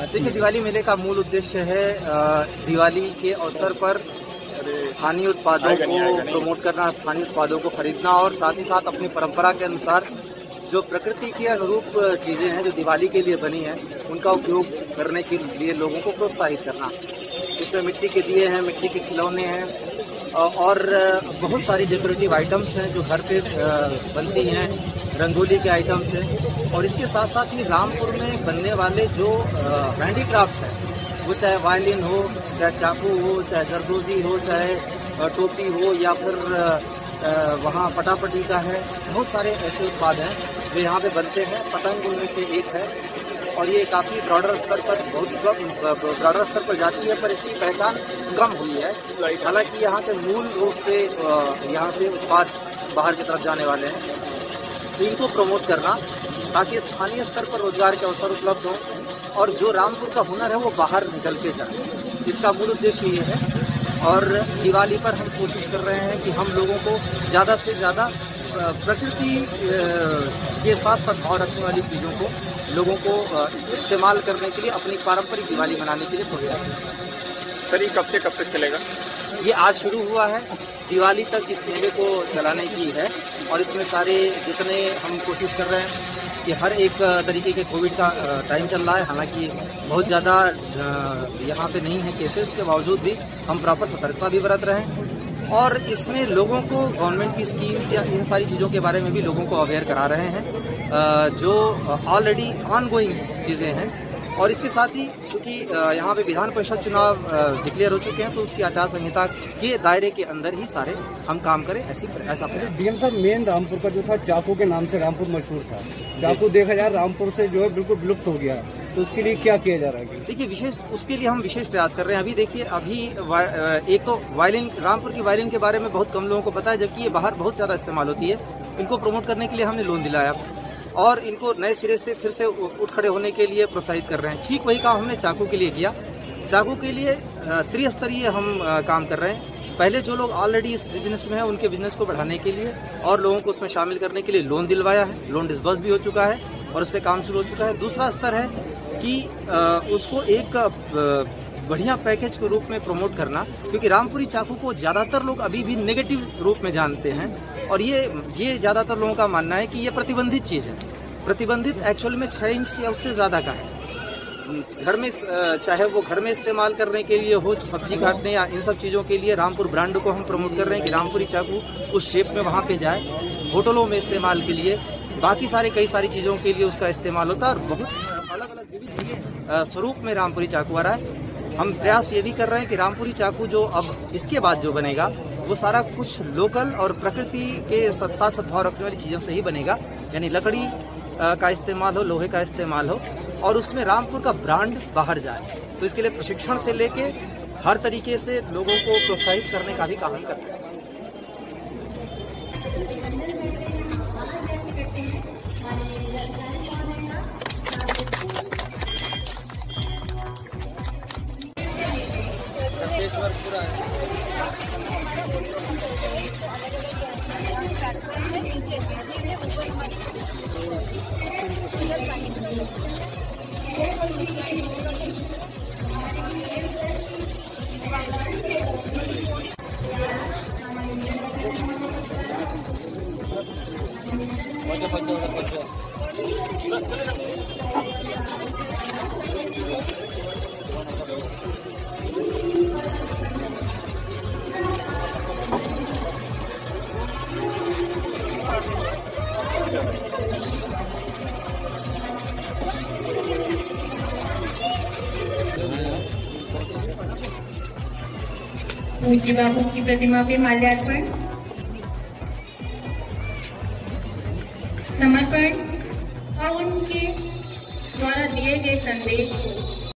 देखिए, दिवाली मेले का मूल उद्देश्य है दिवाली के अवसर पर स्थानीय उत्पादों को प्रमोट करना, स्थानीय उत्पादों को खरीदना और साथ ही साथ अपनी परंपरा के अनुसार जो प्रकृति के अनुरूप चीजें हैं जो दिवाली के लिए बनी हैं उनका उपयोग करने के लिए लोगों को प्रोत्साहित करना। इसमें मिट्टी के दिए हैं, मिट्टी के खिलौने हैं और बहुत सारी डेकोरेटिव आइटम्स हैं जो घर पे बनती हैं, रंगोली के आइटम्स हैं। और इसके साथ साथ ही रामपुर में बनने वाले जो हैंडीक्राफ्ट हैं, वो चाहे वायलिन हो, चाहे चाकू हो, चाहे जरदोजी हो, चाहे टोपी हो या फिर वहाँ पटापटी का है, बहुत सारे ऐसे उत्पाद हैं जो यहाँ पे बनते हैं। पतंग उनमें से एक है और ये काफ़ी ब्रॉडर स्तर पर ब्रॉडर स्तर पर जाती है, पर इसकी पहचान कम हुई है। हालांकि यहाँ के मूल रूप से यहाँ से उत्पाद बाहर की तरफ जाने वाले हैं, तो इनको प्रमोट करना ताकि स्थानीय स्तर पर रोजगार के अवसर उपलब्ध हो और जो रामपुर का हुनर है वो बाहर निकल के जाए, इसका मूल उद्देश्य ये है। और दिवाली पर हम कोशिश कर रहे हैं कि हम लोगों को ज़्यादा से ज़्यादा प्रकृति के साथ सद्भाव रखने वाली चीज़ों को लोगों को इस्तेमाल करने के लिए, अपनी पारंपरिक दिवाली मनाने के लिए प्रोत्साहित करें। सर, ये कब तक चलेगा? ये आज शुरू हुआ है, दिवाली तक इस मेले को चलाने की है और इसमें सारे जितने हम कोशिश कर रहे हैं कि हर एक तरीके के कोविड का टाइम चल रहा है, हालांकि बहुत ज़्यादा यहाँ पे नहीं है केसेस के बावजूद भी हम प्रॉपर सतर्कता भी बरत रहे हैं और इसमें लोगों को गवर्नमेंट की स्कीम्स या इन सारी चीज़ों के बारे में भी लोगों को अवेयर करा रहे हैं जो ऑलरेडी ऑनगोइंग चीज़ें हैं। और इसके साथ ही क्योंकि यहाँ पे विधान परिषद चुनाव डिक्लेयर हो चुके हैं तो उसकी आचार संहिता के दायरे के अंदर ही सारे हम काम करें, ऐसा डीएम साहब, मेन रामपुर का जो था चाकू के नाम से रामपुर मशहूर था, चाकू देखा जाए रामपुर से जो है बिल्कुल विलुप्त हो गया, तो उसके लिए क्या किया जा रहा है? देखिए, उसके लिए हम विशेष प्रयास कर रहे हैं। अभी देखिए, एक तो वायलिन, रामपुर की वायलिन के बारे में बहुत कम लोगों को पता है, जबकि ये बाहर बहुत ज्यादा इस्तेमाल होती है। इनको प्रमोट करने के लिए हमने लोन दिलाया और इनको नए सिरे से फिर से उठ खड़े होने के लिए प्रोत्साहित कर रहे हैं। ठीक वही काम हमने चाकू के लिए किया। चाकू के लिए त्रिस्तरीय हम काम कर रहे हैं। पहले जो लोग ऑलरेडी इस बिजनेस में हैं उनके बिजनेस को बढ़ाने के लिए और लोगों को उसमें शामिल करने के लिए लोन दिलवाया है, लोन डिस्बर्स भी हो चुका है और उस पर काम शुरू हो चुका है। दूसरा स्तर है कि उसको एक बढ़िया पैकेज के रूप में प्रमोट करना, क्योंकि रामपुरी चाकू को ज्यादातर लोग अभी भी नेगेटिव रूप में जानते हैं और ये ज्यादातर लोगों का मानना है कि ये प्रतिबंधित चीज है। प्रतिबंधित एक्चुअल में 6 इंच या उससे ज्यादा का है। घर में चाहे वो घर में इस्तेमाल करने के लिए हो, सब्जी काटने या इन सब चीजों के लिए रामपुर ब्रांड को हम प्रमोट कर रहे हैं कि रामपुरी चाकू उस शेप में वहाँ पे जाए। होटलों में इस्तेमाल के लिए, बाकी कई सारी चीजों के लिए उसका इस्तेमाल होता है और बहुत अलग अलग विविध स्वरूप में रामपुरी चाकू आ रहा है। हम प्रयास ये भी कर रहे हैं कि रामपुरी चाकू जो अब इसके बाद जो बनेगा वो सारा कुछ लोकल और प्रकृति के साथ सद्भाव रखने वाली चीजों से ही बनेगा, यानी लकड़ी का इस्तेमाल हो, लोहे का इस्तेमाल हो और उसमें रामपुर का ब्रांड बाहर जाए। तो इसके लिए प्रशिक्षण से लेके हर तरीके से लोगों को प्रोत्साहित करने का भी काम करते हैं। पूज्य बापू की प्रतिमा पे माल्यार्पण समर्पण और उनके द्वारा दिए गए संदेश को